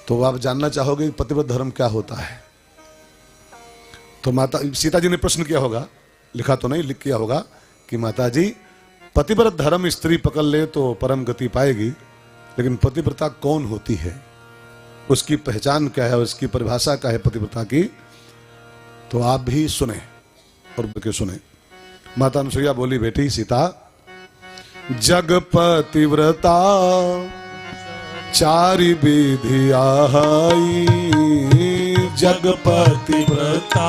तो आप जानना चाहोगे कि पतिव्रत धर्म क्या होता है। तो माता सीता जी ने प्रश्न किया होगा, लिखा तो नहीं, लिख किया होगा कि माता जी पतिव्रत धर्म स्त्री पकड़ ले तो परम गति पाएगी, लेकिन पतिव्रता कौन होती है, उसकी पहचान क्या है, उसकी परिभाषा क्या है पतिव्रता की। तो आप भी सुने और के सुने। माता अनुसुईया बोली, बेटी सीता, जग पतिव्रता चारि विधि आहाई, जग पतिव्रता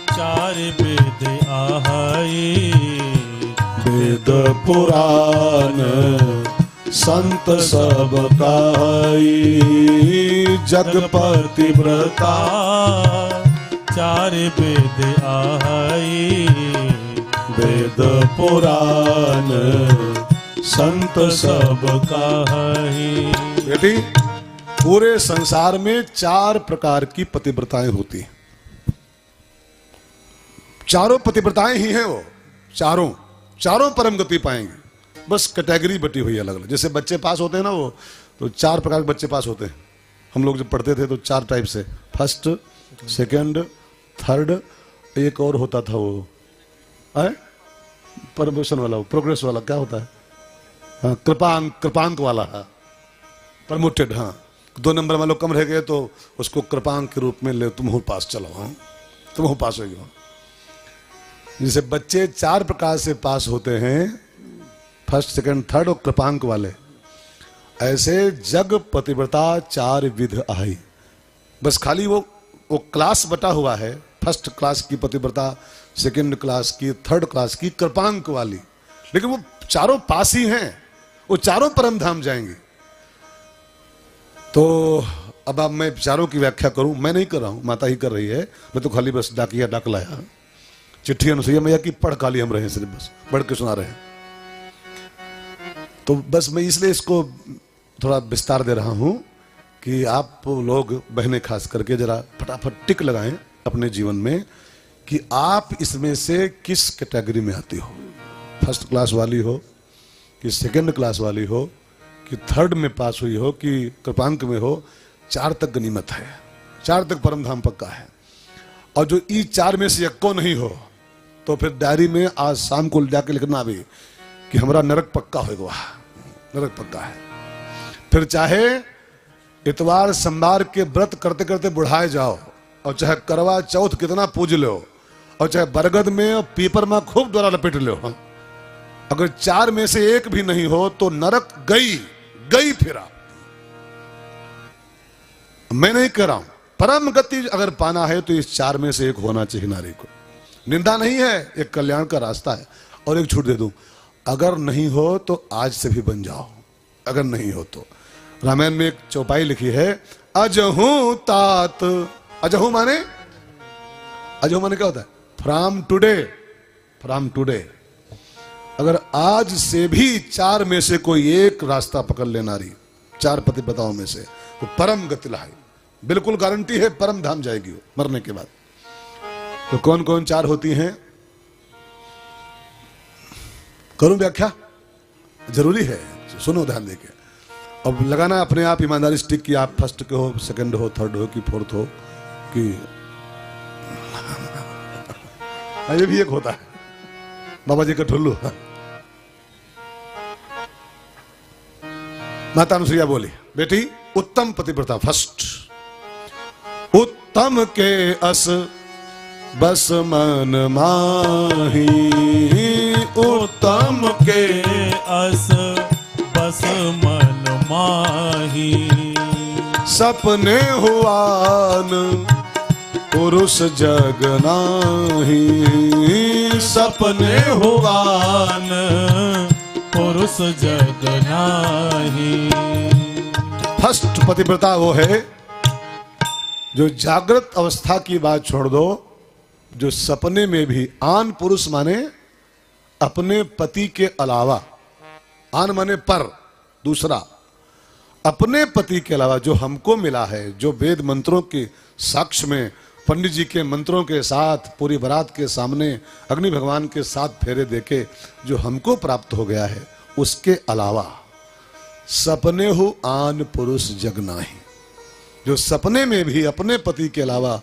चारि विधि आहाई, वेद पुराण संत सब काई, जग पतिव्रता चारि विधि आहाई, वेद पुराण संत सब काई। बेटी पूरे संसार में 4 प्रकार की पतिव्रताएं होती हैं। चारों पतिव्रताएं ही हैं, वो चारों परम गति पाएंगे, बस कैटेगरी बटी हुई है अलग अलग। जैसे बच्चे पास होते हैं ना, वो तो 4 प्रकार के बच्चे पास होते हैं। हम लोग जब पढ़ते थे तो 4 टाइप से, फर्स्ट, सेकंड, थर्ड, एक और होता था वो प्रमोशन वाला, वो प्रोग्रेस वाला, क्या होता है, हाँ, कृपांक वाला है, प्रमोटेड। हाँ, 2 नंबर वालों कम रह गए तो उसको कृपांक के रूप में ले, तुम हो पास, चलो हाँ तुम हो पास हो गए। जैसे बच्चे 4 प्रकार से पास होते हैं, फर्स्ट, सेकंड, थर्ड और कृपांक वाले, ऐसे जग पतिव्रता 4 विध आई। बस खाली वो क्लास बटा हुआ है, फर्स्ट क्लास की पतिव्रता, सेकंड क्लास की, थर्ड क्लास की, कृपांक वाली, लेकिन वो चारों पास ही हैं, वो चारों परम धाम जाएंगे। तो अब मैं चारों की व्याख्या करूं, मैं नहीं कर रहा हूं, माता ही कर रही है, मैं तो खाली बस डाकिया डाक लाया, चिट्ठी अनुसुईया मैया की पढ़ खाली हम रहे, सिर्फ बस पढ़ के सुना रहे हैं। तो बस मैं इसलिए इसको थोड़ा विस्तार दे रहा हूं कि आप लोग बहनें खास करके जरा फटाफट टिक लगाएं अपने जीवन में कि आप इसमें से किस कैटेगरी में आती हो, फर्स्ट क्लास वाली हो कि सेकंड क्लास वाली हो कि थर्ड में पास हुई हो कि कृपांक में हो। 4 तक गनीमत है, 4 तक परम धाम पक्का है। और जो ई 4 में से एको नहीं हो तो फिर डायरी में आज शाम को जाके लिखना भी कि हमारा नरक पक्का होगा, नरक पक्का है। फिर चाहे इतवार सोमवार के व्रत करते करते बुढ़ाए जाओ, और चाहे करवा चौथ कितना पूज लो, और चाहे बरगद में और पीपर में खूब द्वारा लपेट लो, अगर 4 में से एक भी नहीं हो तो नरक गई फिरा। मैं नहीं कह रहा हूं, परम गति अगर पाना है तो इस 4 में से एक होना चाहिए नारी को। निंदा नहीं है, एक कल्याण का रास्ता है। और एक छूट दे दूं, अगर नहीं हो तो आज से भी बन जाओ, अगर नहीं हो तो। रामायण में एक चौपाई लिखी है, अजहू तात, अजहू माने क्या होता है, फ्रॉम टुडे। अगर आज से भी 4 में से कोई एक रास्ता पकड़ ले नारी, 4 पतिव्रताओं में से, तो परम गति लाए, बिल्कुल गारंटी है, परम धाम जाएगी वो मरने के बाद। तो कौन कौन 4 होती हैं, करूं व्याख्या, जरूरी है, सुनो ध्यान देके। अब लगाना अपने आप ईमानदारी स्टिक की आप फर्स्ट के हो, सेकंड हो, थर्ड हो कि फोर्थ हो कि ये भी एक होता है बाबा जी का ठुल्लू। माता अनुसुईया बोली, बेटी उत्तम पतिव्रता फर्स्ट, उत्तम के अस बस मन माही, उत्तम के अस बस मन माही, सपने हुआन पुरुष जग नाही, सपने हुआन पुरुष जग नाही। फर्स्ट पतिव्रता वो है जो जागृत अवस्था की बात छोड़ दो, जो सपने में भी, आन पुरुष माने अपने पति के अलावा, आन माने पर, दूसरा, अपने पति के अलावा जो हमको मिला है, जो वेद मंत्रों के साक्ष्य में, पंडित जी के मंत्रों के साथ, पूरी बारात के सामने, अग्नि भगवान के साथ फेरे देके जो हमको प्राप्त हो गया है, उसके अलावा सपने हो आन पुरुष जग नाही, जो सपने में भी अपने पति के अलावा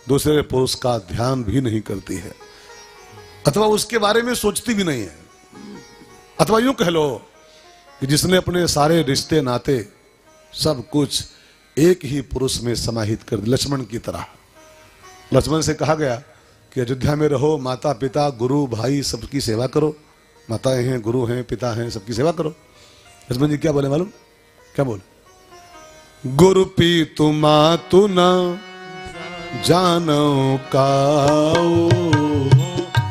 दूसरे पुरुष का ध्यान भी नहीं करती है, अथवा उसके बारे में सोचती भी नहीं है, अथवा यूं कह लो कि जिसने अपने सारे रिश्ते नाते सब कुछ एक ही पुरुष में समाहित कर दिया, लक्ष्मण की तरह। लक्ष्मण से कहा गया कि अयोध्या में रहो, माता पिता गुरु भाई सबकी सेवा करो, माताएं हैं गुरु हैं पिता हैं सबकी सेवा करो। लक्ष्मण जी क्या बोले मालूम? क्या बोले? गुरु पीतु मातु न जानो काऊ,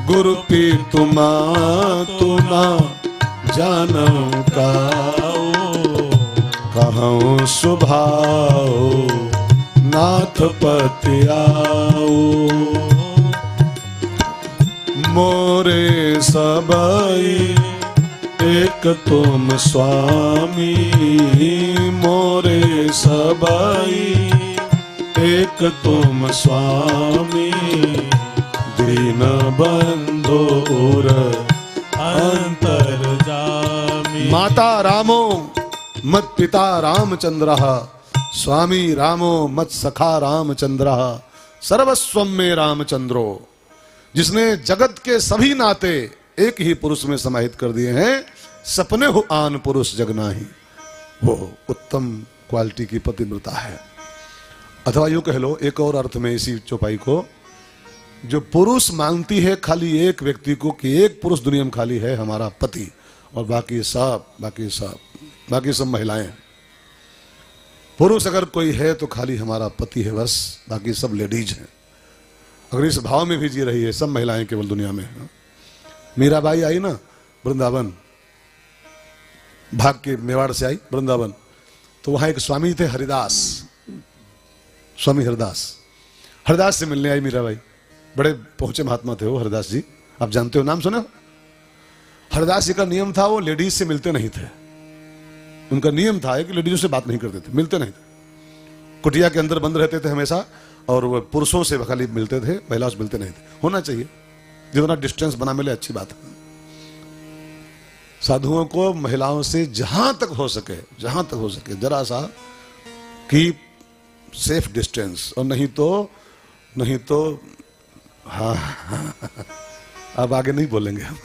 गुरु पीतु मातु न जानो काऊ, कहूँ सुभाओ नाथ पति आओ, मोरे सबई एक तुम स्वामी, मोरे सबई एक तुम स्वामी, दीन बंधु अंतर्जामी। माता रामो मत पिता रामचंद्र, स्वामी रामो मत सखा रामचंद्र, सर्वस्वम में रामचंद्रो। जिसने जगत के सभी नाते एक ही पुरुष में समाहित कर दिए हैं, सपने हो आन पुरुष जग नाही, वो उत्तम क्वालिटी की पतिव्रता है। अथवा यूं कह लो एक और अर्थ में इसी चौपाई को, जो पुरुष मांगती है खाली एक व्यक्ति को कि एक पुरुष दुनिया में खाली है हमारा पति, और बाकी सब महिलाएं। पुरुष अगर कोई है तो खाली हमारा पति है बस, बाकी सब लेडीज हैं। अगर इस भाव में भी जी रही है, सब महिलाएं केवल दुनिया में हैं। मीराबाई आई ना वृंदावन, भाग के मेवाड़ से आई वृंदावन, तो वहां एक स्वामी थे हरिदास, स्वामी हरिदास से मिलने आई मीराबाई। बड़े पहुंचे महात्मा थे वो हरिदास जी, आप जानते हो, नाम सुने हो? हरिदास जी का नियम था वो लेडीज से मिलते नहीं थे। उनका नियम था कि लेडीजों से बात नहीं करते थे, मिलते नहीं थे, कुटिया के अंदर बंद रहते थे हमेशा, और वो पुरुषों से खाली मिलते थे, महिलाओं से मिलते नहीं थे। होना चाहिए, जितना डिस्टेंस बना मिले अच्छी बात है। साधुओं को महिलाओं से जहां तक हो सके जरा सा कीप सेफ डिस्टेंस, और नहीं तो हाँ अब आगे नहीं बोलेंगे हम।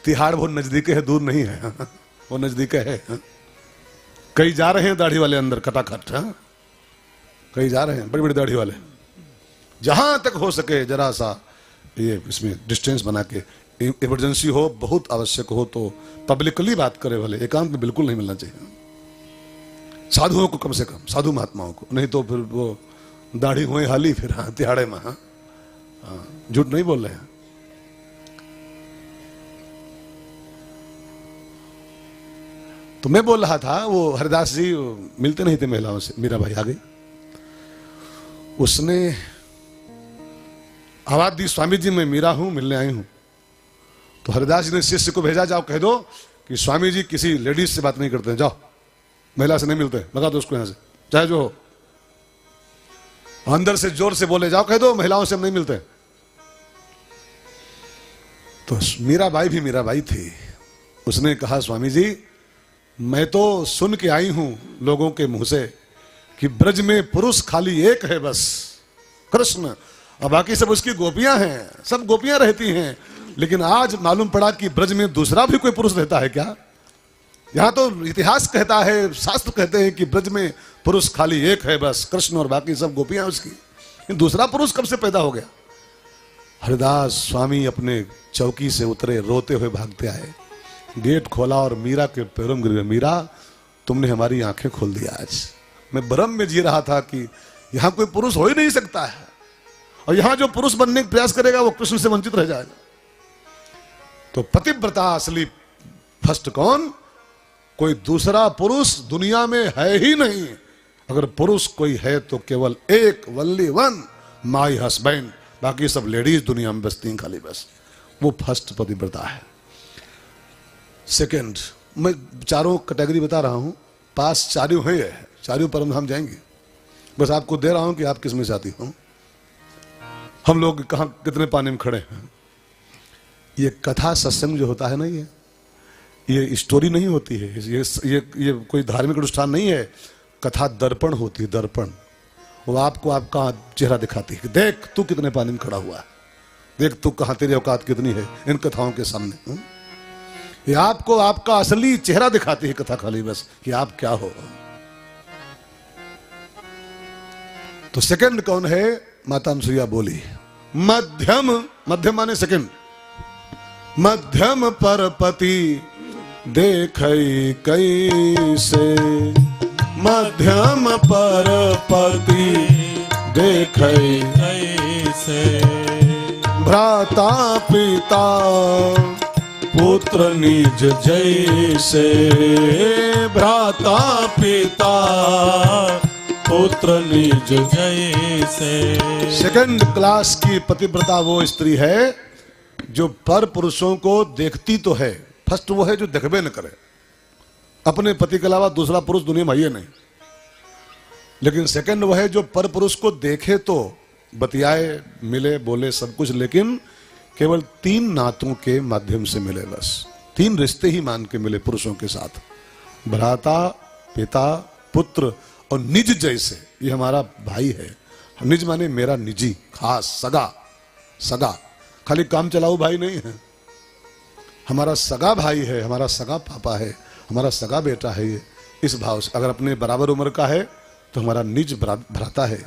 तिहाड़ बहुत नजदीक है, दूर नहीं है, वो नजदीक है। कई जा रहे हैं दाढ़ी वाले अंदर कटाखट, कई जा रहे हैं बड़ी बड़ी दाढ़ी वाले। जहां तक हो सके जरा सा ये इसमें डिस्टेंस बना के, इमरजेंसी हो, बहुत आवश्यक हो तो पब्लिकली बात करे, भले एकांत में बिल्कुल नहीं मिलना चाहिए। साधुओं को कम से कम, साधु महात्माओं को, नहीं तो फिर वो दाढ़ी हुए हाली फिर तिहाड़े में। झूठ नहीं बोल रहे हैं। तो मैं बोल रहा था वो हरिदास जी मिलते नहीं थे महिलाओं से। मीराबाई आ गई, उसने आवाज दी, स्वामी जी मैं मीरा हूं, मिलने आई हूं। तो हरिदास जी ने शिष्य को भेजा, जाओ कह दो कि स्वामी जी किसी लेडीज से बात नहीं करते, जाओ महिला से नहीं मिलते, लगा दो उसको यहां से, चाहे जो हो। अंदर से जोर से बोले, जाओ कह दो महिलाओं से हम नहीं मिलते। तो मीराबाई भी मीराबाई थी, उसने कहा स्वामी जी मैं तो सुन के आई हूं लोगों के मुंह से कि ब्रज में पुरुष खाली एक है बस, कृष्ण, और बाकी सब उसकी गोपियां हैं, सब गोपियां रहती हैं। लेकिन आज मालूम पड़ा कि ब्रज में दूसरा भी कोई पुरुष रहता है क्या? यहां तो इतिहास कहता है, शास्त्र कहते हैं कि ब्रज में पुरुष खाली एक है बस, कृष्ण, और बाकी सब गोपियां उसकी। दूसरा पुरुष कब से पैदा हो गया? हरिदास स्वामी अपने चौकी से उतरे, रोते हुए भागते आए, गेट खोला और मीरा के पैरों में गिर गए। मीरा तुमने हमारी आंखें खोल दिया। आज मैं भ्रम में जी रहा था कि यहां कोई पुरुष हो ही नहीं सकता है, और यहां जो पुरुष बनने का प्रयास करेगा वो कृष्ण से वंचित रह जाएगा। तो पतिव्रता असली फर्स्ट कौन? कोई दूसरा पुरुष दुनिया में है ही नहीं। अगर पुरुष कोई है तो केवल एक, वनली वन, माई हस्बैंड, बाकी सब लेडीज दुनिया में बसती हैं खाली बस। वो फर्स्ट पतिव्रता है। सेकंड, मैं चारों कैटेगरी बता रहा हूं, पास चारों है, चारों पर हम जाएंगे, बस आपको दे रहा हूं कि आप किस में से आती हो। हम लोग कहां कितने पानी में खड़े हैं। ये कथा सत्संग जो होता है ना, ये स्टोरी नहीं होती है, ये कोई धार्मिक अनुष्ठान नहीं है, कथा दर्पण होती है, दर्पण। वो आपको आपका चेहरा दिखाती है कि देख तू कितने पानी में खड़ा हुआ है, देख तू कहां, तेरी औकात कितनी है इन कथाओं के सामने। ये आपको आपका असली चेहरा दिखाती है कथा खाली, बस कि आप क्या हो। तो सेकंड कौन है? माता अनुसुईया बोली मध्यम, मध्यम माने सेकंड, मध्यम परपति देखई कैसे, मध्यम परपति देखई कैसे, भ्राता पिता पुत्र निज जैसे, भ्राता पिता पुत्र निज जैसे। सेकंड क्लास की पतिव्रता वो स्त्री है जो पर पुरुषों को देखती तो है, फर्स्ट वो है जो देखबे न करे, अपने पति के अलावा दूसरा पुरुष दुनिया में है नहीं। लेकिन सेकंड वो है जो पर पुरुष को देखे तो बतियाए, मिले, बोले सब कुछ, लेकिन केवल 3 नातों के माध्यम से मिले, बस 3 रिश्ते ही मान के मिले पुरुषों के साथ, भ्राता पिता पुत्र और निज जैसे। ये हमारा भाई है, निज माने मेरा निजी, खास, सगा, सगा, खाली काम चलाऊ भाई नहीं है, हमारा सगा भाई है, हमारा सगा पापा है, हमारा सगा बेटा है। ये इस भाव से, अगर अपने बराबर उम्र का है तो हमारा निज भ्राता है,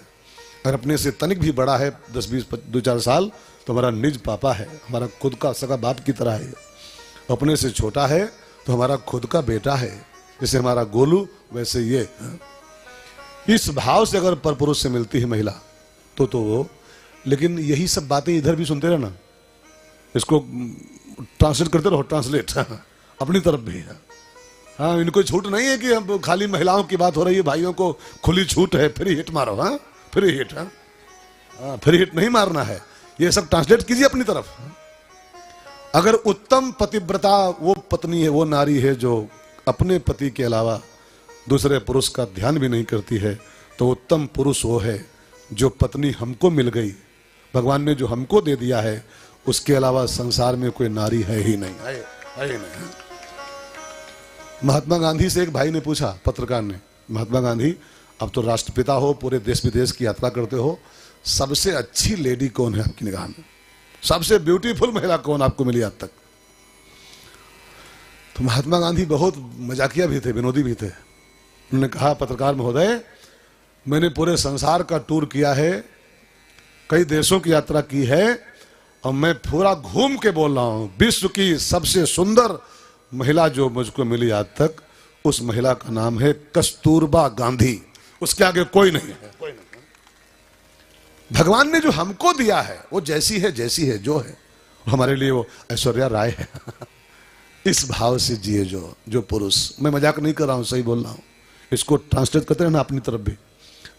अगर अपने से तनिक भी बड़ा है 10, 20, 2-4 साल तो हमारा निज पापा है, हमारा खुद का सगा बाप की तरह है। अपने से छोटा है तो हमारा खुद का बेटा है, जैसे हमारा गोलू वैसे ये। इस भाव से अगर परपुरुष से मिलती है महिला तो वो, लेकिन यही सब बातें इधर भी सुनते रहना, इसको ट्रांसलेट करते रहो, ट्रांसलेट अपनी तरफ भी। हाँ, इनको छूट नहीं है कि हम खाली महिलाओं की बात हो रही है, भाइयों को खुली छूट है, फ्री हिट मारो। हाँ, फ्री हिट, हाँ फ्री हिट नहीं मारना है, ये सब ट्रांसलेट कीजिए अपनी तरफ। अगर उत्तम पतिव्रता वो पत्नी है, वो नारी है जो अपने पति के अलावा दूसरे पुरुष का ध्यान भी नहीं करती है, तो उत्तम पुरुष वो है जो पत्नी हमको मिल गई, भगवान ने जो हमको दे दिया है, उसके अलावा संसार में कोई नारी है ही नहीं, है ही नहीं। महात्मा गांधी से एक भाई ने पूछा, पत्रकार ने, महात्मा गांधी अब तो राष्ट्रपिता हो, पूरे देश विदेश की यात्रा करते हो, सबसे अच्छी लेडी कौन है आपकी निगाह में, सबसे ब्यूटीफुल महिला कौन आपको मिली आज तक? तो महात्मा गांधी बहुत मजाकिया भी थे, विनोदी भी थे। उन्होंने कहा, पत्रकार महोदय, मैंने पूरे संसार का टूर किया है, कई देशों की यात्रा की है, और मैं पूरा घूम के बोल रहा हूं, विश्व की सबसे सुंदर महिला जो मुझको मिली आज तक, उस महिला का नाम है कस्तूरबा गांधी, उसके आगे कोई नहीं है, कोई नहीं। भगवान ने जो हमको दिया है वो जैसी है, जैसी है, जो है, हमारे लिए वो ऐश्वर्या राय है। इस भाव से जिए जो पुरुष, मैं मजाक नहीं कर रहा हूं, सही बोल रहा हूं, इसको ट्रांसलेट करते रहना अपनी तरफ भी।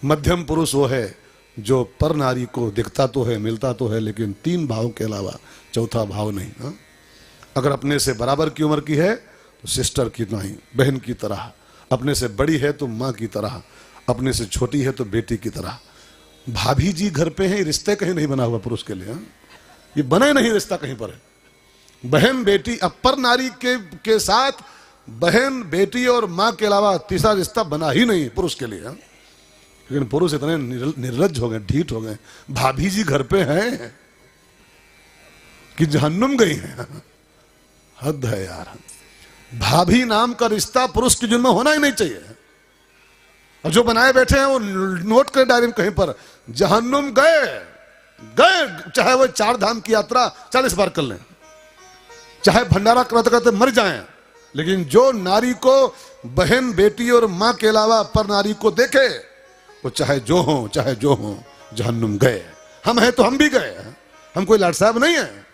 मध्यम पुरुष वो है जो पर नारी को दिखता तो है, मिलता तो है, लेकिन 3 भाव के अलावा चौथा भाव नहीं। हा? अगर अपने से बराबर की उम्र की है तो सिस्टर की नहीं, बहन की तरह, अपने से बड़ी है तो माँ की तरह, अपने से छोटी है तो बेटी की तरह। भाभी जी घर पे हैं, रिश्ते कहीं नहीं बना हुआ पुरुष के लिए, ये बने नहीं रिश्ता कहीं पर है। बहन बेटी, अपर नारी के साथ बहन बेटी और माँ के अलावा तीसरा रिश्ता बना ही नहीं पुरुष के लिए। लेकिन पुरुष इतने निर्लज्ज हो गए, ढीठ हो गए, भाभी जी घर पे हैं कि जहन्नुम गई हैं। हद है यार, भाभी नाम का रिश्ता पुरुष की जुल्म होना ही नहीं चाहिए। और जो बनाए बैठे हैं वो नोट कर डायरी में कहीं पर, जहन्नुम गए, चाहे वो 4 धाम की यात्रा 40 बार कर लें, चाहे भंडारा करते करते मर जाएं, लेकिन जो नारी को बहन बेटी और माँ के अलावा पर नारी को देखे, वो चाहे जो हो जहन्नुम गए। हम हैं तो हम भी गए, हम कोई लाट साहब नहीं है।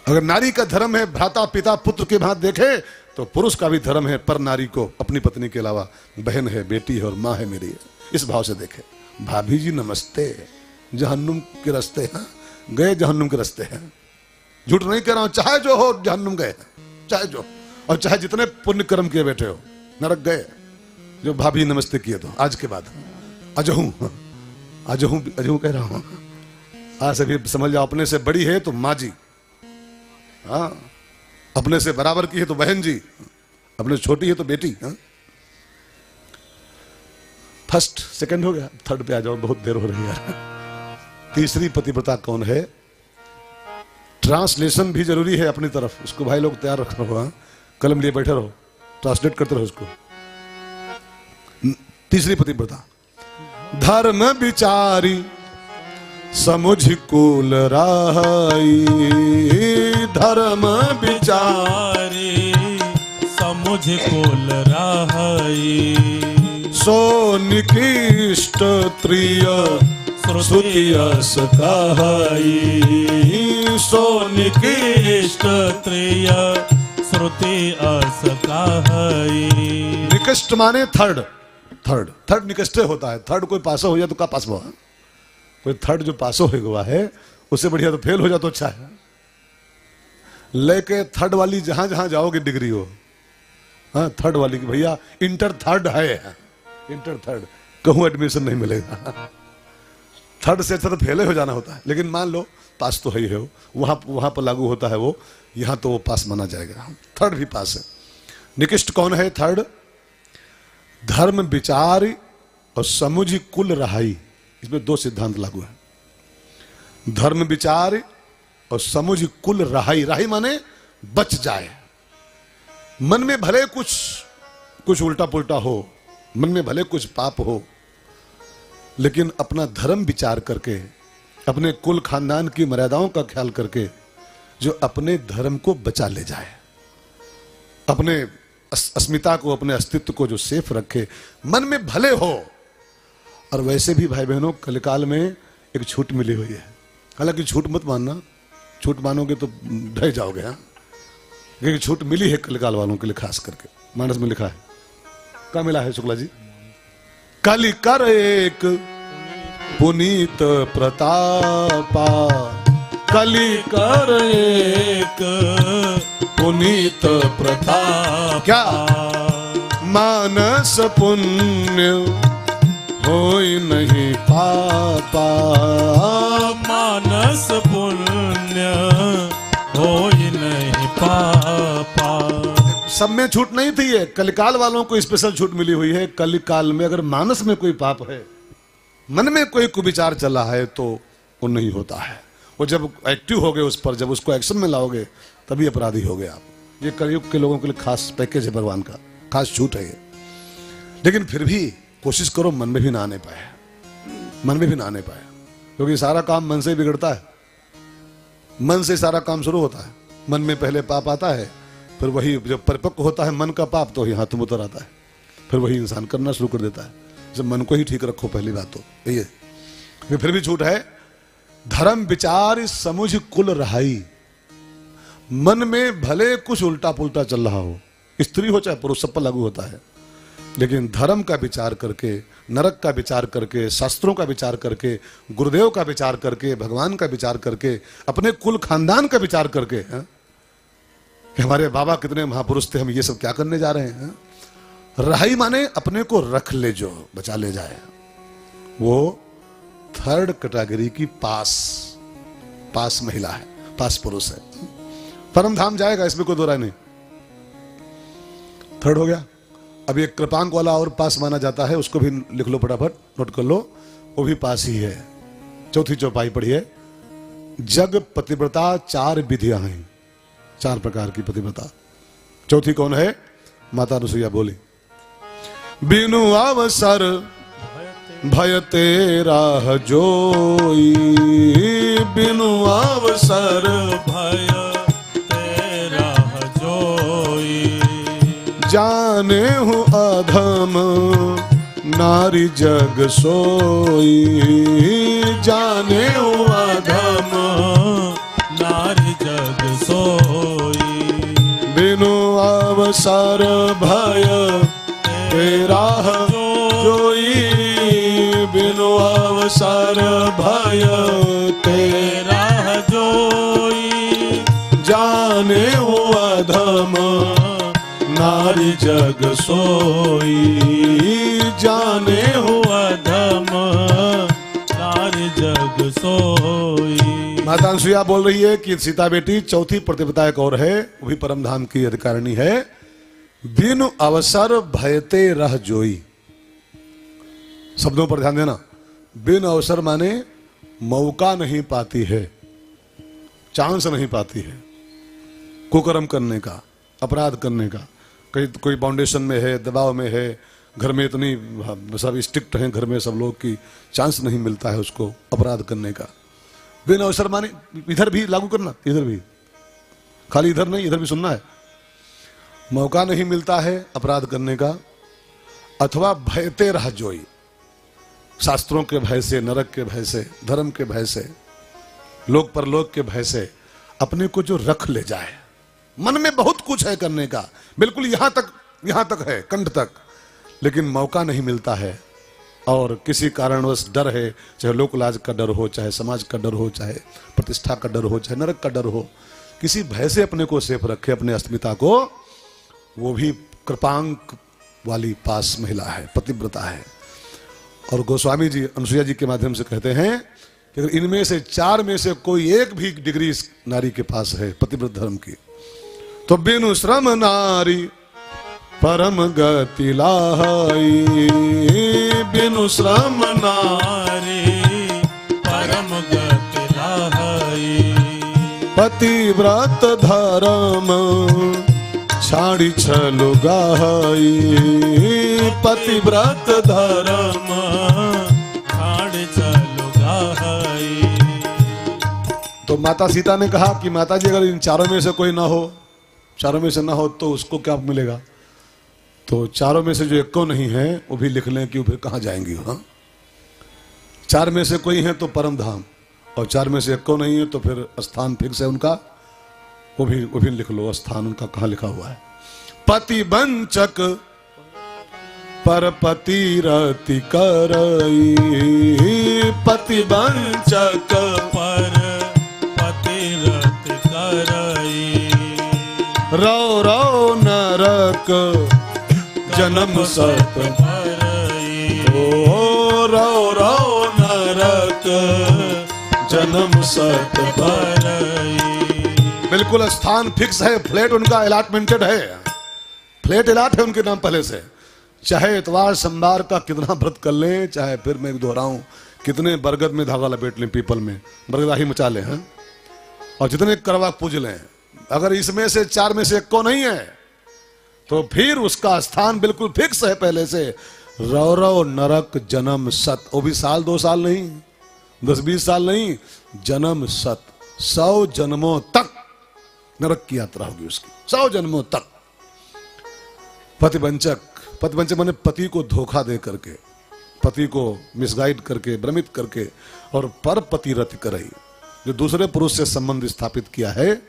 अगर नारी का धर्म है भ्राता पिता पुत्र के भांत देखे, तो पुरुष का भी धर्म है पर नारी को अपनी पत्नी के अलावा बहन है, बेटी है और माँ है मेरी, इस भाव से देखे। भाभी जी नमस्ते, जहन्नुम के रास्ते हैं, गए जहन्नुम के रास्ते हैं, झूठ नहीं कह रहा हूं, चाहे जो हो जहन्नुम गए, चाहे जो, और चाहे जितने पुण्य कर्म किए बैठे हो नरक गए, जो भाभी नमस्ते किए तो आज के बाद अजहू कह रहा हूं, आज से भी समझ जाओ, अपने से बड़ी है तो माँ जी, हाँ अपने से बराबर की है तो बहन जी, अपने से छोटी है तो बेटी। हाँ? फर्स्ट सेकंड हो गया, थर्ड पे आ जाओ, बहुत देर हो रही है। तीसरी पतिव्रता कौन है? ट्रांसलेशन भी जरूरी है अपनी तरफ, उसको भाई लोग तैयार रख रहो। हाँ? कलम लिए बैठे रहो, ट्रांसलेट करते रहो उसको। तीसरी पतिव्रता, धर्म विचारी समुझ कुल राही, धर्म विचारी समुझ कुल राही, सो निकृष्ट त्रिय श्रुति अस कहाई, सो निकृष्ट त्रिय श्रुति अस कहाई। निकृष्ट माने थर्ड, थर्ड थर्ड निकृष्ट होता है। थर्ड कोई पास हो जाए तो का पास हुआ, कोई थर्ड जो पास हो गया है उससे बढ़िया तो फेल हो जाए तो अच्छा है। लेके थर्ड वाली जहां जहां जाओगे डिग्री हो, हाँ थर्ड वाली की भैया इंटर थर्ड है, इंटर थर्ड कहूं एडमिशन नहीं मिलेगा। थर्ड से अच्छा तो फेल हो जाना होता है, लेकिन मान लो पास तो है ही हो, वहां पर लागू होता है वो, यहां तो वो पास माना जाएगा। थर्ड भी पास है। निकृष्ट कौन है? थर्ड, धर्म विचार और समुझ कुल रहाई, इसमें दो सिद्धांत लागू है। धर्म विचार और समुझ कुल रहाई, रहाई माने बच जाए। मन में भले कुछ उल्टा पुल्टा हो, मन में भले कुछ पाप हो, लेकिन अपना धर्म विचार करके, अपने कुल खानदान की मर्यादाओं का ख्याल करके जो अपने धर्म को बचा ले जाए, अपने अस्मिता को, अपने अस्तित्व को जो सेफ रखे, मन में भले हो। और वैसे भी भाई बहनों, कलिकाल में एक छूट मिली हुई है। हालांकि छूट मत मानना, छूट मानोगे तो ढह जाओगे। हाँ, एक छूट मिली है कलिकाल वालों के लिए, खास करके मानस में लिखा है। क्या मिला है शुक्ला जी? कलि कर एक पुनीत प्रतापा, कलि कर एक पुनीत प्रताप, क्या मानस पुण्य होई नहीं पापा, मानस पुण्य होई नहीं पापा। सब में छूट नहीं थी ये, कलिकाल वालों को स्पेशल छूट मिली हुई है। कलिकाल में अगर मानस में कोई पाप है, मन में कोई कुविचार चला है, तो वो नहीं होता है। वो जब एक्टिव हो गए उस पर, जब उसको एक्शन में लाओगे, तभी अपराधी हो गए आप। ये कलयुग के लोगों के लिए खास पैकेज है भगवान का, खास छूट है ये। लेकिन फिर भी कोशिश करो मन में भी ना आने पाए, मन में भी ना आने पाए, क्योंकि सारा काम मन से बिगड़ता है। मन से सारा काम शुरू होता है। मन में पहले पाप आता है, फिर वही जब परिपक्व होता है मन का पाप, तो यहाँ तुम उतर आता है, फिर वही इंसान करना शुरू कर देता है। जब मन को ही ठीक रखो, पहली बात तो ये। फिर भी छूट है, धर्म विचार समुझ कुल रहाई। मन में भले कुछ उल्टा पुल्टा चल रहा हो, स्त्री हो चाहे पुरुष, सब पर लागू होता है, लेकिन धर्म का विचार करके, नरक का विचार करके, शास्त्रों का विचार करके, गुरुदेव का विचार करके, भगवान का विचार करके, अपने कुल खानदान का विचार करके, कि हमारे बाबा कितने महापुरुष थे, हम ये सब क्या करने जा रहे हैं। रहाई माने अपने को रख ले, जो बचा ले जाए, वो थर्ड कैटेगरी की पास महिला है, पास पुरुष है, परम धाम जाएगा, इसमें कोई दो राय नहीं। थर्ड हो गया। अब एक कृपांक वाला और पास माना जाता है, उसको भी लिख लो फटाफट, नोट कर लो, वो भी पास ही है। चौथी चौपाई पढ़िए, जग पतिव्रता चार विधियां हैं, चार प्रकार की पतिव्रता। चौथी कौन है? माता अनुसुईया बोली, बिनु अवसर भय तेरा जोई, बिनु अवसर भय तेरा जोई, जाने हूँ अधम नारी जग सोई, जाने हूँ अधम नारी जग सोई, बिनु अवसर भय तेरा जोई, बिनु अवसर भय तेरा जोई, जाने हूँ अधम नारी जग सोई, जाने अधम नारी जग सोई। माता अनसुईया बोल रही है कि सीता बेटी चौथी प्रतिपदा एक और है, वो भी परम धाम की अधिकारिणी है। बिनु अवसर भयते रह जोई। शब्दों पर ध्यान देना। बिन अवसर माने मौका नहीं पाती है, चांस नहीं पाती है कुकर्म करने का, अपराध करने का। कहीं कोई फाउंडेशन में है, दबाव में है, घर में इतनी सब स्ट्रिक्ट हैं घर में सब लोग की चांस नहीं मिलता है उसको अपराध करने का। बिन अवसर माने इधर भी लागू करना, इधर भी, खाली इधर नहीं, इधर भी सुनना है। मौका नहीं मिलता है अपराध करने का, अथवा भयते रह जोई, शास्त्रों के भय से, नरक के भय से, धर्म के भय से, लोक परलोक के भय से अपने को जो रख ले जाए। मन में बहुत कुछ है करने का, बिल्कुल यहां तक है, कंठ तक, लेकिन मौका नहीं मिलता है। और किसी कारणवश डर है, चाहे लोकलाज का डर हो, चाहे समाज का डर हो, चाहे प्रतिष्ठा का डर हो, चाहे नरक का डर हो, किसी भय से अपने को सेफ रखे, अपने अस्मिता को। वो भी कृपांक वाली पास महिला है, पतिव्रता है। और गोस्वामी जी अनसुईया जी के माध्यम से कहते हैं कि अगर इनमें से 4 में से कोई एक भी डिग्री इस नारी के पास है पतिव्रत धर्म की, तो बिनु श्रम नारी परम गति लाही। बिनु श्रम नारी परम गति लाही। पतिव्रत धर्म छाड़ी छलो गाई। पतिव्रत धर्म छाड़ी छलो गाई। तो माता सीता ने कहा कि माता जी अगर इन 4 में से कोई ना हो, 4 में से ना हो तो उसको क्या मिलेगा? तो 4 में से जो एक को नहीं है वो भी लिख लें कि वो फिर कहाँ जाएंगी। हाँ, 4 में से कोई है तो परम धाम, और 4 में से एक को नहीं है तो फिर स्थान फिक्स है उनका, वो भी लिख लो स्थान उनका कहाँ लिखा हुआ है। पति वंचक पर पति रति करई। पति वंचक पर पति रति करई। रो रो नरक जन्म सत भरई। ओ रो रो नरक जन्म सत भरई। बिल्कुल स्थान फिक्स है, फ्लैट उनका अलॉटमेंटेड है, फ्लैट अलॉट है उनके नाम पहले से। चाहे इतवार सोमवार का कितना व्रत कर लें, चाहे फिर मैं दोहराऊं कितने बरगद में धागा लपेट लें, पीपल में बरगदाही मचा लें, हैं, और जितने करवा पूज लें, अगर इसमें से 4 में से एक को नहीं है तो फिर उसका स्थान बिल्कुल फिक्स है पहले से। रौरव नरक जन्म सत, वो भी साल 2 साल नहीं, 10-20 साल नहीं, जन्म सत, 100 जन्मों तक नरक की यात्रा होगी उसकी, 100 जन्मों तक। पतिवंचक, पतिवंचक माने पति को धोखा दे करके, पति को मिसगाइड करके, भ्रमित करके, और पर पति रति करई, जो दूसरे पुरुष से संबंध स्थापित किया है,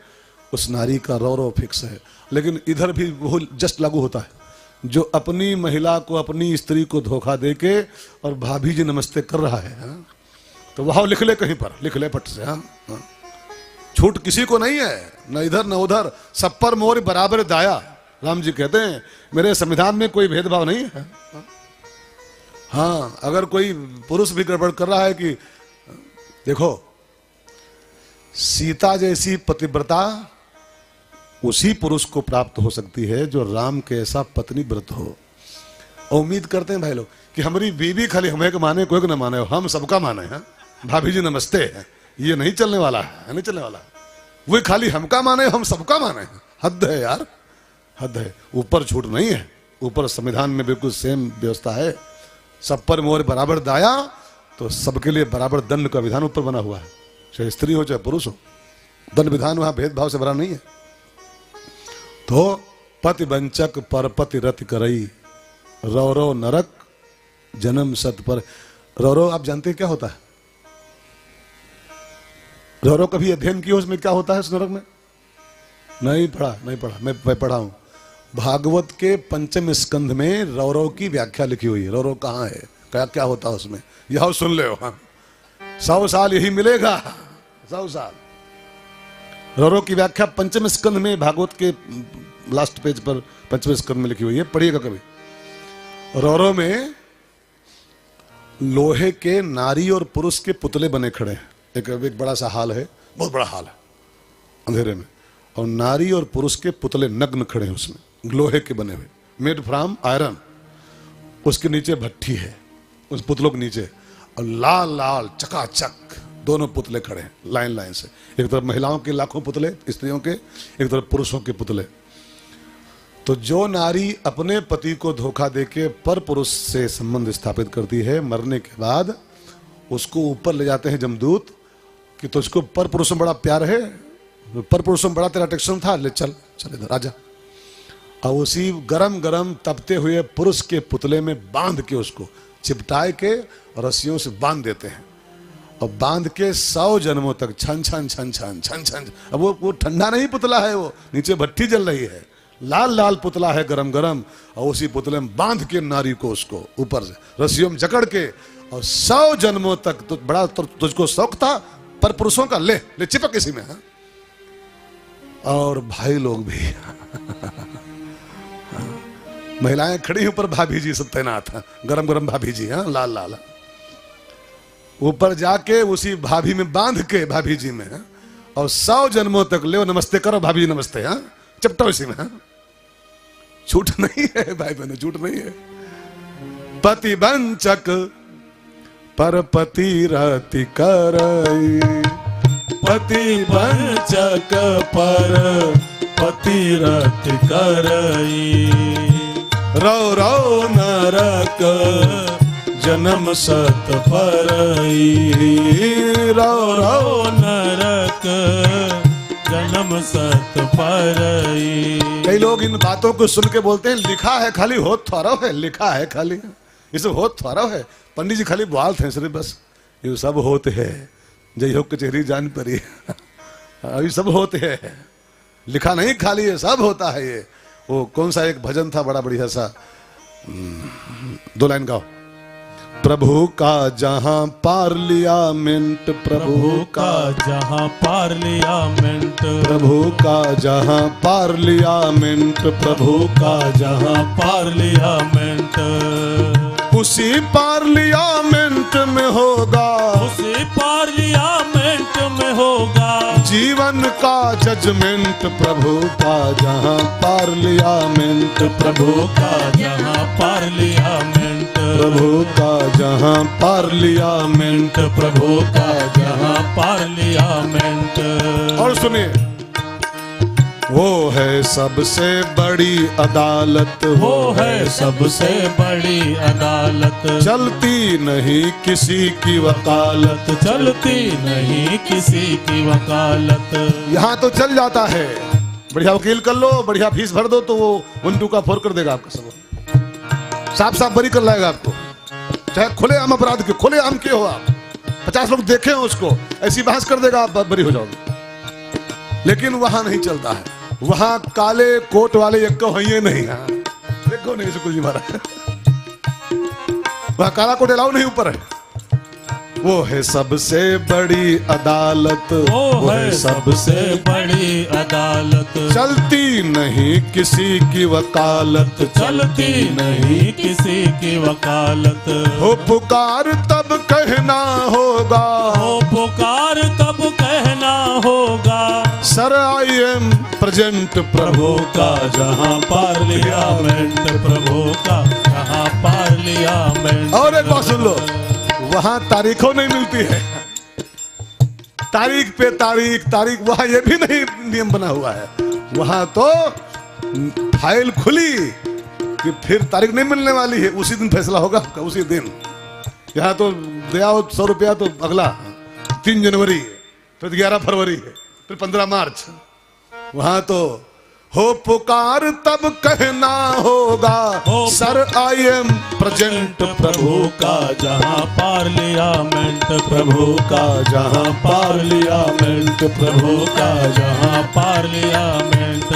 उस नारी का रौरव फिक्स है। लेकिन इधर भी वो जस्ट लागू होता है, जो अपनी महिला को, अपनी स्त्री को धोखा दे के और भाभी जी नमस्ते कर रहा है, हाँ? तो वहां लिख ले, कहीं पर लिख ले पट से। हाँ, हाँ। छूट किसी को नहीं है, न इधर न उधर, सब पर मोर बराबर दाया। राम जी कहते हैं मेरे संविधान में कोई भेदभाव नहीं है। हाँ, अगर कोई पुरुष भी गड़बड़ कर रहा है कि देखो, सीता जैसी पतिव्रता उसी पुरुष को प्राप्त हो सकती है जो राम के ऐसा पत्नी व्रत हो। और उम्मीद करते हैं भाई लोग कि हमारी बीवी खाली हमें को माने, कोई को न माने, हम सबका माने हैं, भाभी जी नमस्ते है, ये नहीं चलने वाला है, नहीं चलने वाला। वो खाली हमका माने, हम सबका माने, हद है यार, हद है। ऊपर छूट नहीं है, ऊपर संविधान में बिल्कुल सेम व्यवस्था है, सब पर मोर बराबर दाया, तो सबके लिए बराबर दंड का विधान ऊपर बना हुआ है, चाहे स्त्री हो चाहे पुरुष हो, दंड विधान वहां भेदभाव से भरा नहीं है। तो पति वंचक पर पति रति करई, रौरव नरक जन्म सत पर। रौरव आप जानते हैं क्या होता है? रौरव कभी अध्ययन किया उसमें क्या होता है इस नरक में? नहीं पढ़ा, मैं पढ़ा हूं। भागवत के 5वें स्कंध में रौरव की व्याख्या लिखी हुई है। रौरव कहाँ है, क्या क्या होता है उसमें, यह सुन ले। हाँ, 100 साल यही मिलेगा, 100 साल। रौरव की व्याख्या 5वें स्कंध में, भागवत के लास्ट पेज पर 5वें स्कंध में लिखी हुई है, पढ़िएगा कभी। रौरव में लोहे के नारी और पुरुष के पुतले बने खड़े हैं। एक बड़ा सा हाल है, बहुत बड़ा हाल है अंधेरे में, और नारी और पुरुष के पुतले नग्न खड़े हैं उसमें, लोहे के बने हुए, मेड फ्रॉम आयरन। उसके नीचे भट्ठी है, उस पुतलों के नीचे, और लाल लाल चकाचक दोनों पुतले खड़े हैं लाइन लाइन से। एक तरफ महिलाओं के लाखों पुतले स्त्रियों के, एक तरफ पुरुषों के पुतले। तो जो नारी अपने पति को धोखा देके पर पुरुष से संबंध स्थापित करती है, मरने के बाद उसको ऊपर ले जाते हैं जमदूत कि तुझको पर पुरुष में बड़ा प्यार है, पर पुरुष में बड़ा तेरा अट्रैक्शन था, ले चल चल इधर आजा। और उसी गरम गरम तपते हुए पुरुष के पुतले में बांध के उसको चिपटाए के और रस्सियों से बांध देते हैं, और बांध के 100 जन्मों तक छन छन छन छन छन छन। अब वो ठंडा नहीं पुतला है, वो नीचे भट्टी जल रही है, लाल लाल पुतला है गरम गरम, और उसी पुतले में बांध के नारी को उसको ऊपर से रस्सियों में जकड़ के, और 100 जन्मों तक तो बड़ा तुझको शौक था पर पुरुषों का, ले ले चिपक इसी में। हाँ? और भाई लोग भी महिलाएं खड़ी ऊपर, भाभी जी सब तैनात हैं, गरम गरम भाभी जी, हाँ लाल लाल, ऊपर जाके उसी भाभी में बांध के, भाभी जी में, हाँ? और 100 जन्मों तक ले नमस्ते करो भाभी जी नमस्ते, हाँ चपटा इसी में। हाँ? झूठ नहीं है भाई बहनों, झूठ नहीं है। पति वंचक पर पति रति करई, पति वंचक पर पति रत करई, रो रो नरक जन्म सत परई, रो रो नरक जन्म सत परई। कई लोग इन बातों को सुन के बोलते हैं लिखा है खाली, होत थोड़ा है, लिखा है खाली, ये सब होत थोड़ा है, पंडित जी खाली बाल थे सिर्फ बस, ये सब होते है, जय हो कचहरी जान पड़ी, ये सब होते हैं, लिखा नहीं खाली, ये सब होता है। ये वो कौन सा एक भजन था बड़ा बढ़िया सा, 2 लाइन गाओ। प्रभु का जहां पार्लियामेंट, प्रभु का जहां पार्लियामेंट, प्रभु का जहां पार्लियामेंट, प्रभु का जहां पार्लियामेंट, उसी पार्लियामेंट में होगा, उसी पार्लियामेंट में होगा जीवन का जजमेंट। प्रभु का जहां पार्लियामेंट, प्रभु का जहां पार्लियामेंट, प्रभु का जहां पार्लियामेंट, प्रभु का जहां पार्लियामेंट। और सुनिए, वो है सबसे बड़ी अदालत, वो है सबसे बड़ी अदालत, चलती नहीं किसी की वकालत, चलती नहीं किसी की वकालत। यहाँ तो चल जाता है, बढ़िया वकील कर लो, बढ़िया फीस भर दो तो वो 1-2 कर देगा आपका सब, साफ साफ बरी कर लाएगा आपको, चाहे खुले आम अपराध के, खुले आम के हो आप, 50 लोग देखे हो उसको, ऐसी बहस कर देगा, आप बरी हो जाओगे। लेकिन वहां नहीं चलता है, वहां काले कोट वाले एक को है नहीं, देखो नहीं सुकुल जी महाराज, वहां काला कोट अलाउ नहीं, ऊपर है। वो है सबसे बड़ी अदालत, वो है सबसे बड़ी अदालत, चलती नहीं किसी की वकालत, चलती नहीं किसी की वकालत। हो पुकार तब कहना होगा, हो पुकार तब कहना होगा, सर आई एम प्रेजेंट। प्रभु का जहां पार्लियामेंट, प्रभु का जहां पार्लियामेंट। और एक बात सुन लो, वहां तारीखों नहीं मिलती है, तारीख पे तारीख तारीख, वहां ये भी नहीं नियम बना हुआ है, वहां तो फाइल खुली कि फिर तारीख नहीं मिलने वाली है, उसी दिन फैसला होगा आपका, उसी दिन। यहाँ तो दिया 100 रुपया तो अगला 3 जनवरी है, फिर 11 फरवरी है, फिर 15 मार्च। वहां तो हो पुकार तब कहना होगा, सर आई एम प्रेजेंट। प्रभु का जहां पार्लियामेंट, प्रभु का जहां पार्लियामेंट, प्रभु का जहां पार्लियामेंट।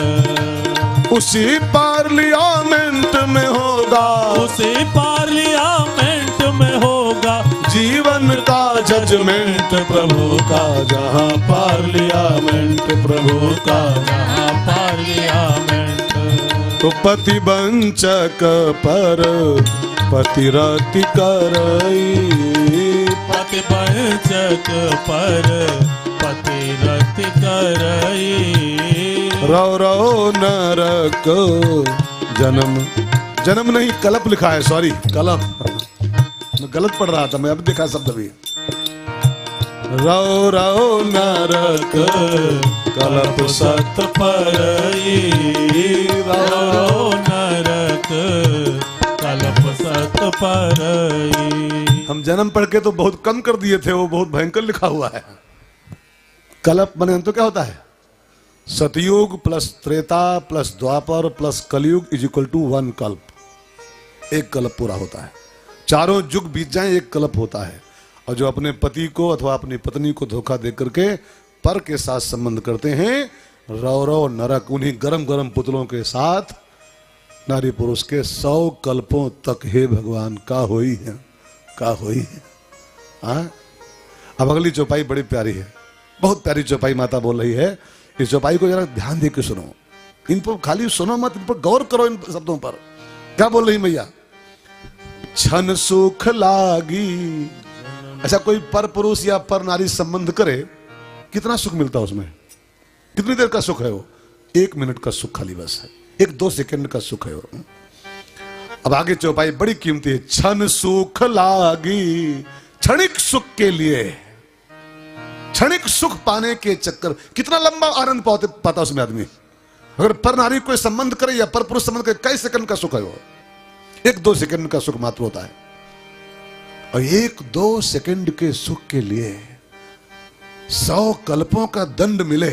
उसी पार्लियामेंट में होगा, उसी पार्लियामेंट में होगा जीवन का जजमेंट। प्रभु का जहां पार्लियामेंट, प्रभु का जहां पार्लियामेंट। तो पति वंचक पर पतिरति करई, पति वंचक पर पति रति करई। रौ रौ नरक जन्म, जन्म नहीं कलप लिखा है, सॉरी कलप, मैं गलत पढ़ रहा था, मैं अब देखा शब्द भी। रौ रौ नरक कलप सत परई। रौ नरक कलप सत परई। हम जन्म पढ़ के तो बहुत कम कर दिए थे, वो बहुत भयंकर लिखा हुआ है। कलप माने तो क्या होता है? सतयुग प्लस त्रेता प्लस द्वापर प्लस कलयुग इज इक्वल टू 1 कल्प। एक कल्प पूरा होता है। चारों युग बीत जाएं एक कल्प होता है। और जो अपने पति को अथवा अपनी पत्नी को धोखा दे करके पर के साथ संबंध करते हैं, रौ रौ नरक, उन्हीं गरम गरम पुतलों के साथ नारी पुरुष के 100 कल्पों तक हे भगवान का होई है, का होई है। हाँ, अब अगली चौपाई बड़ी प्यारी है, बहुत प्यारी चौपाई माता बोल रही है। इस चौपाई को जरा ध्यान दे के सुनो, इन पर खाली सुनो मत, इन पर गौर करो, इन शब्दों पर क्या बोल रही मैया। छन सुख लागी। अच्छा, कोई पर पुरुष या पर नारी संबंध करे, कितना सुख मिलता है उसमें? कितनी देर का सुख है वो? 1 मिनट का सुख खाली बस है, 1-2 सेकंड का सुख है वो। अब आगे चौपाई बड़ी कीमती है। छन सुख लागी, क्षणिक सुख के लिए, क्षणिक सुख पाने के चक्कर, कितना लंबा आनंद पाता उसमें आदमी। अगर पर नारी कोई संबंध करे या पर पुरुष संबंध करे, कई सेकंड का सुख है वो, 1-2 सेकंड का सुख मात्र होता है। और 1-2 सेकंड के सुख के लिए 100 कल्पों का दंड मिले,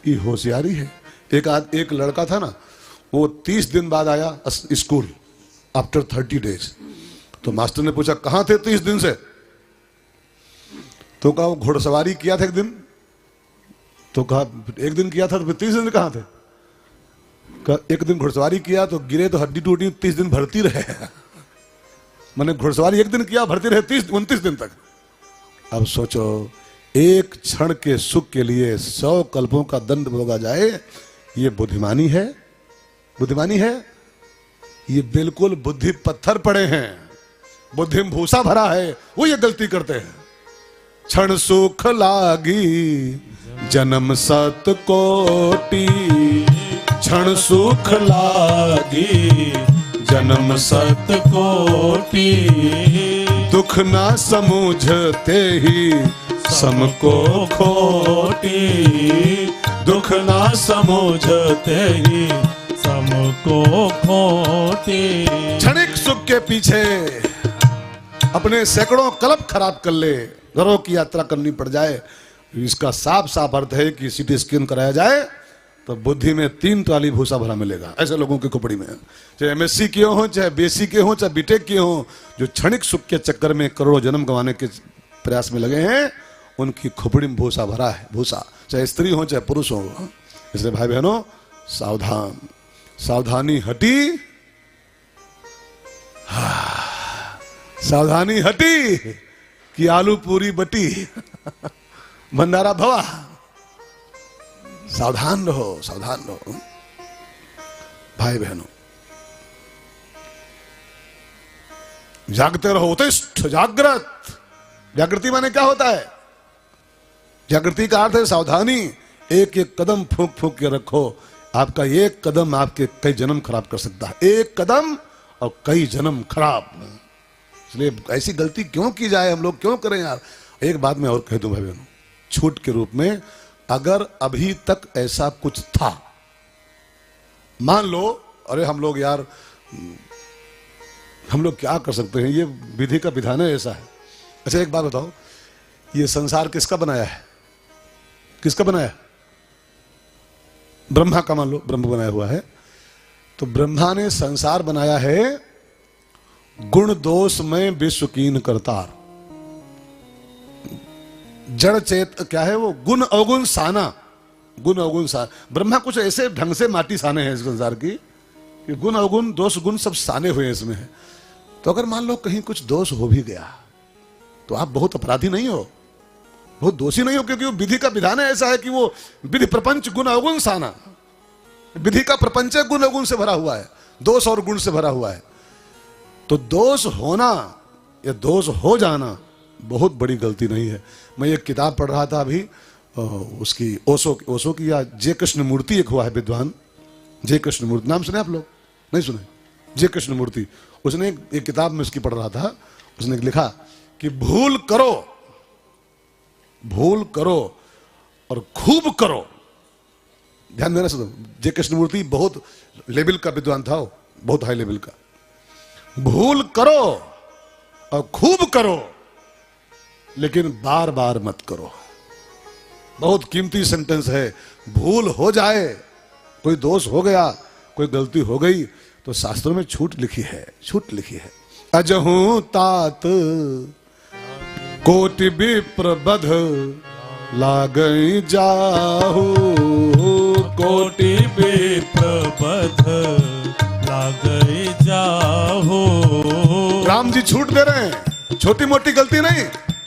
ये होशियारी है। एक लड़का था ना, वो 30 दिन बाद आया स्कूल, आफ्टर 30 डेज। तो मास्टर ने पूछा कहां थे 30 दिन से? तो कहा वो घुड़सवारी किया था 1 दिन। तो कहा 1 दिन किया था, तो फिर 30 दिन कहां थे? कहा 1 दिन घुड़सवारी किया तो गिरे तो हड्डी टूटी, 30 दिन भरती रहे। मैंने घुड़सवारी 1 दिन किया, भरती रहे 29 दिन तक। अब सोचो, एक क्षण के सुख के लिए 100 कल्पों का दंड भोगा जाए, ये बुद्धिमानी है? बुद्धिमानी है? ये बिल्कुल बुद्धि पत्थर पड़े हैं, बुद्धि में भूसा भरा है, वो ये गलती करते हैं। क्षण सुख लागी जन्म सत कोटि, क्षण सुख लागी जन्म सत कोटि। दुख ना समझते ही सम को खोटी, दुख ना समझते ही सम को खोटी। क्षणिक सुख के पीछे अपने सैकड़ों कल्प खराब कर ले, घरों की यात्रा करनी पड़ जाए। इसका साफ साफ अर्थ है कि सीटी स्कैन कराया जाए तो बुद्धि में 3 ट्राली भूसा भरा मिलेगा। ऐसे लोगों की खोपड़ी में, चाहे MSc किए हो, चाहे BSc के हो, चाहे BTech किए हो, जो क्षणिक सुख के चक्कर में करोड़ों जन्म गंवाने के प्रयास में लगे हैं, उनकी खोपड़ी में भूसा भरा है, भूसा, चाहे स्त्री हो चाहे पुरुष हो। इसलिए भाई बहनों, सावधान, सावधानी हटी, सावधानी हटी कि आलू पूरी बटी भंडारा भवा। सावधान रहो, सावधान रहो भाई बहनों, जागते रहो। उत्तिष्ठ जागृत। जागृति माने क्या होता है? जागृति का अर्थ है सावधानी। एक एक कदम फूंक फूंक के रखो, आपका एक कदम आपके कई जन्म खराब कर सकता है। एक कदम और कई जन्म खराब। इसलिए ऐसी गलती क्यों की जाए, हम लोग क्यों करें यार। एक बात मैं और कह दूं भाई बहनों, छूट के रूप में, अगर अभी तक ऐसा कुछ था, मान लो, अरे हम लोग यार, हम लोग क्या कर सकते हैं, ये विधि का विधान है, ऐसा है। अच्छा एक बात बताओ, ये संसार किसका बनाया है? किसका बनाया? ब्रह्मा का। मान लो ब्रह्म बनाया हुआ है, तो ब्रह्मा ने संसार बनाया है गुण दोष में विश्व कीन करतार। जड़ चेत क्या है वो? गुण अवगुण साना, गुण अवगुण साना। ब्रह्मा कुछ ऐसे ढंग से माटी साने हैं इस संसार की कि गुण अवगुण दोष गुण सब साने हुए इसमें है। तो अगर मान लो कहीं कुछ दोष हो भी गया तो आप बहुत अपराधी नहीं हो, बहुत दोषी नहीं हो, क्योंकि वो विधि का विधान ऐसा है कि वो विधि प्रपंच गुण अवगुण साना। विधि का प्रपंच गुण अवगुण से भरा हुआ है, दोष और गुण से भरा हुआ है। तो दोष होना या दोष हो जाना बहुत बड़ी गलती नहीं है। मैं एक किताब पढ़ रहा था अभी, उसकी ओशो की या जे कृष्णमूर्ति एक हुआ है विद्वान, जे कृष्णमूर्ति, नाम सुने आप लोग? नहीं सुने? जे कृष्णमूर्ति, उसने एक किताब में उसकी पढ़ रहा था, उसने लिखा कि भूल करो और खूब करो। ध्यान देना सुनो, जे कृष्णमूर्ति बहुत लेवल का विद्वान था, बहुत हाई लेवल का। भूल करो और खूब करो, लेकिन बार बार मत करो। बहुत कीमती सेंटेंस है। भूल हो जाए, कोई दोष हो गया, कोई गलती हो गई, तो शास्त्रों में छूट लिखी है। अजहू तात कोटि विप्र बध लागई जाहू, कोटि विप्र बध लागई जाहू। राम जी छूट दे रहे हैं, छोटी मोटी गलती नहीं,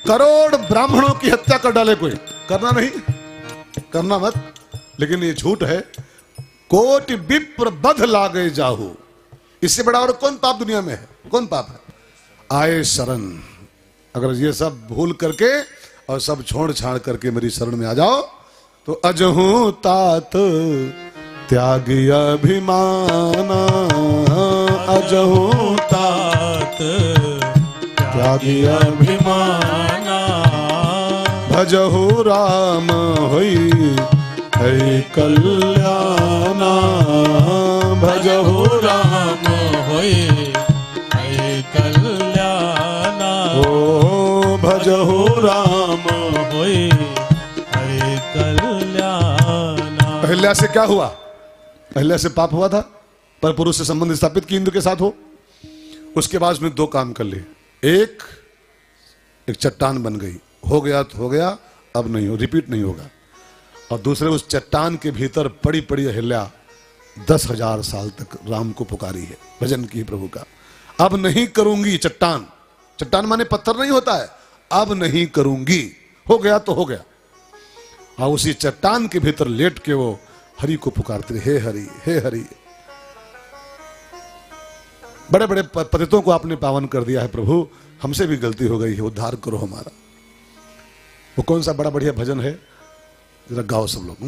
करोड़ ब्राह्मणों की हत्या कर डाले कोई, करना नहीं, करना मत, लेकिन ये झूठ है। कोटि विप्र बध लागे जाहू, इससे बड़ा और कौन पाप दुनिया में है? कौन पाप है? आए शरण, अगर ये सब भूल करके और सब छोड़ छाड़ करके मेरी शरण में आ जाओ, तो अजहू तात त्यागी अभिमाना, अजहू तात त्यागी अभिमाना। भजहु राम होई है कल्याणा, भजहु राम होई है कल्याणा। ओ भजहु राम। होई है कल्याणा। अहिल्या से क्या हुआ? अहिल्या से पाप हुआ था, पर पुरुष से संबंध स्थापित की इंद्र के साथ हो। उसके बाद उसने दो काम कर लिए, एक चट्टान बन गई, हो गया तो हो गया, अब नहीं हो, रिपीट नहीं होगा। और दूसरे, उस चट्टान के भीतर पड़ी पड़ी अहिल्या 10,000 साल तक राम को पुकारी है, भजन की प्रभु का। अब नहीं करूंगी, चट्टान माने पत्थर नहीं होता है, अब नहीं करूंगी, हो गया तो हो गया। और उसी चट्टान के भीतर लेट के वो हरि को पुकारते, हे हरि, हे हरि। बड़े बड़े पतितों को आपने पावन कर दिया है प्रभु, हमसे भी गलती हो गई है, उद्धार करो हमारा। वो कौन सा बड़ा बढ़िया भजन है, जरा गाओ सब लोग।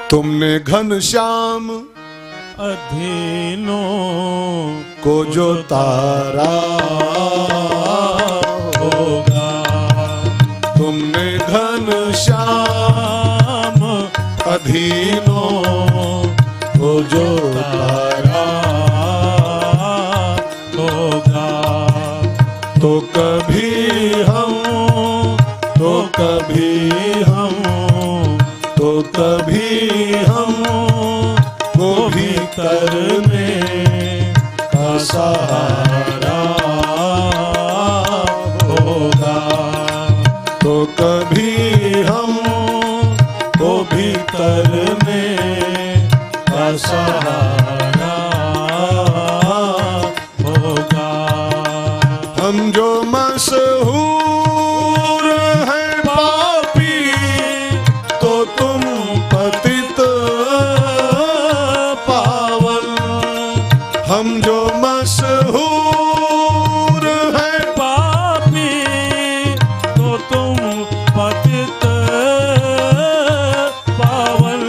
तुमने घनश्याम अधीनों को जो तारा होगा, तुमने घनश्याम अधीनों को जो तारा होगा, तो कभी हम, तो कभी हम, तो कभी हम को भी करने का सहारा होगा, तो कभी हम को भी करने का सहारा होगा। हम जो मशहूर हैं पापी, तो तुम पतित पावन। हम जो मशहूर हैं पापी, तो तुम पतित पावन।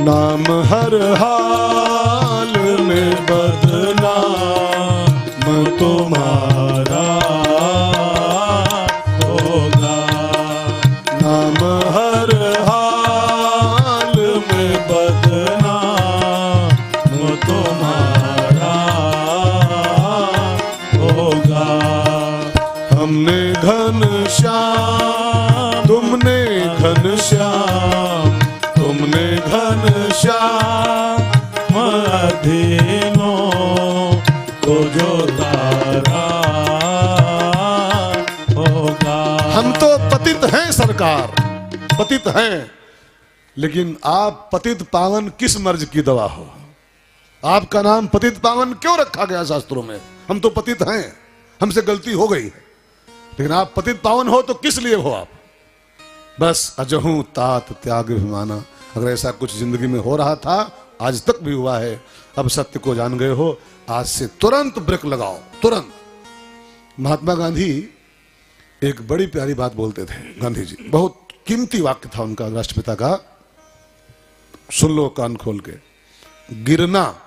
नाम हर हाल में बदनाम तुम्हारा होगा, नाम हर हाल में बदनाम तुम्हारा होगा। हमने घनश्याम, तुमने घनश्याम, तुमने घनश्याम अधीनों को जो तारा होगा। हम तो पतित हैं सरकार, पतित हैं, लेकिन आप पतित पावन किस मर्ज की दवा हो? आपका नाम पतित पावन क्यों रखा गया शास्त्रों में? हम तो पतित हैं, हमसे गलती हो गई है, लेकिन आप पतित पावन हो तो किस लिए हो आप? बस अजहू तात त्याग अभिमाना। अगर ऐसा कुछ जिंदगी में हो रहा था, आज तक भी हुआ है। अब सत्य को जान गए हो, आज से तुरंत ब्रेक लगाओ, तुरंत। महात्मा गांधी एक बड़ी प्यारी बात बोलते थे। गांधी जी, बहुत कीमती वाक्य था उनका, राष्ट्रपिता का, सुन लो कान खोल के। गिरना,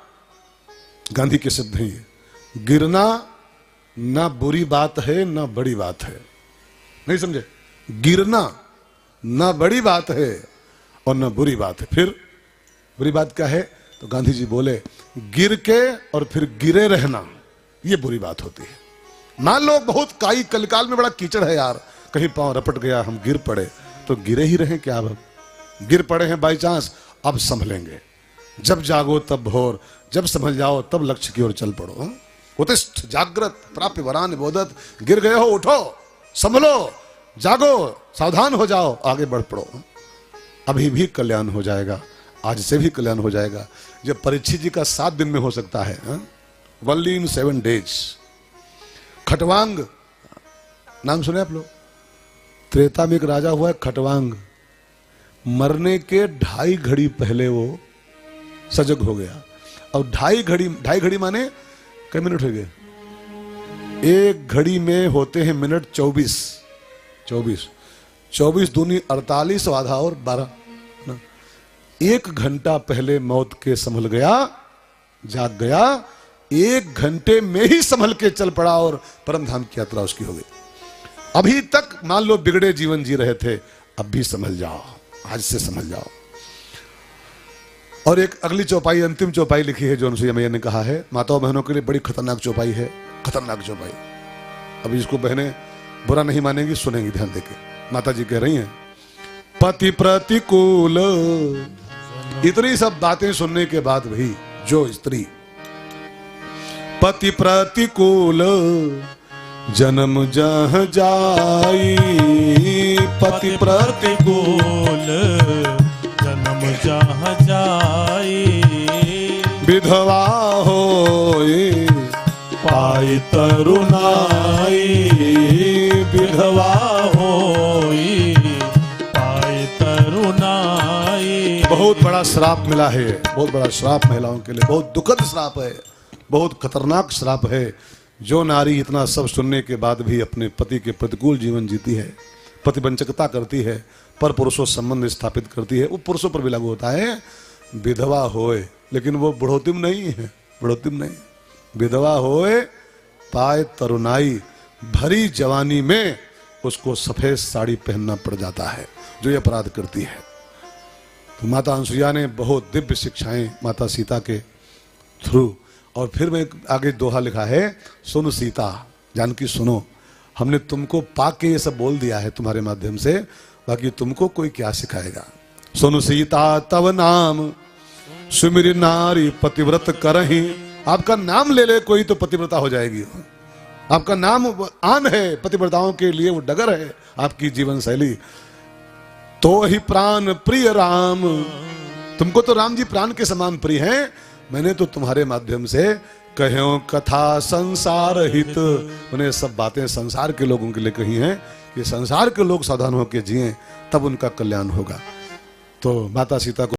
गांधी के शब्द हैं ये, गिरना ना बुरी बात है ना बड़ी बात है। नहीं समझे? गिरना ना बड़ी बात है और ना बुरी बात है। फिर बुरी बात क्या है? तो गांधी जी बोले, गिर के और फिर गिरे रहना, ये बुरी बात होती है। मान लो बहुत काई कलकाल में बड़ा कीचड़ है यार, कहीं पांव रपट गया, हम गिर पड़े, तो गिरे ही रहे क्या? अब गिर पड़े हैं बाई चांस, अब संभलेंगे। जब जागो तब भोर, जब समझ जाओ तब लक्ष्य की ओर चल पड़ो। उत्तिष्ठ जागृत प्राप्य वरान बोधत, गिर गए हो उठो, संभलो, जागो, सावधान हो जाओ, आगे बढ़ पड़ो। अभी भी कल्याण हो जाएगा, आज से भी कल्याण हो जाएगा। जब परीक्षित जी का 7 दिन में हो सकता है, ओनली इन 7 days। खटवांग नाम सुने आप लोग? त्रेता में एक राजा हुआ है खटवांग, मरने के 2.5 घड़ी पहले वो सजग हो गया। अब 2.5 घड़ी माने कई मिनट हो गए? 1 घड़ी में होते हैं मिनट 24 दूनी 48 आधा और 12 ना। 1 घंटा पहले मौत के संभल गया, जाग गया, 1 घंटे में ही संभल के चल पड़ा और परम धाम की यात्रा उसकी हो गई। अभी तक मान लो बिगड़े जीवन जी रहे थे, अब भी संभल जाओ, आज से संभल जाओ। और एक अगली चौपाई, अंतिम चौपाई लिखी है जो अनुसुईया मैया ने कहा है, माताओं बहनों के लिए बड़ी खतरनाक चौपाई है, खतरनाक चौपाई। अभी इसको बहनें बुरा नहीं मानेंगी, सुनेंगी ध्यान देके। माता जी कह रही हैं, पति प्रतिकूल, इतनी सब बातें सुनने के बाद भी जो स्त्री पति प्रतिकूल जन्म जह जाई, पति प्रतिकूल जन्म जहाँ जाई, विधवा होए पाई तरुणाई, विधवा होई पाई तरुणाई। बहुत बड़ा श्राप मिला है, बहुत बड़ा श्राप महिलाओं के लिए, बहुत दुखद श्राप है, बहुत खतरनाक श्राप है। जो नारी इतना सब सुनने के बाद भी अपने पति के प्रतिकूल जीवन जीती है, प्रतिवंचकता करती है, पर पुरुषों संबंध स्थापित करती है, वो पुरुषों पर भी लागू होता है। विधवा होए, लेकिन वो बुढ़ोतिम नहीं है, बुढ़ोतिम नहीं, विधवा होए पाए तरुणाई, भरी जवानी में उसको सफेद साड़ी पहनना पड़ जाता है जो ये अपराध करती है। तो माता अनुसुईया ने बहुत दिव्य शिक्षाएं माता सीता के थ्रू, और फिर मैं आगे दोहा लिखा है, सुन सीता जानकी सुनो, हमने तुमको पाक के ये सब बोल दिया है तुम्हारे माध्यम से, बाकी तुमको कोई क्या सिखाएगा। सुन सीता तव नाम सुमिर नारी पतिव्रत करही, आपका नाम ले ले कोई तो पतिव्रता हो जाएगी। आपका नाम आन है, पतिव्रताओं के लिए वो डगर है आपकी जीवन शैली। तो ही प्राण प्रिय राम, तुमको तो राम जी प्राण के समान प्रिय हैं, मैंने तो तुम्हारे माध्यम से कहो कथा संसार हित, उन्हें सब बातें संसार के लोगों के लिए कही हैं कि संसार के लोग सावधान होकर जिएं, तब उनका कल्याण होगा। तो माता सीता को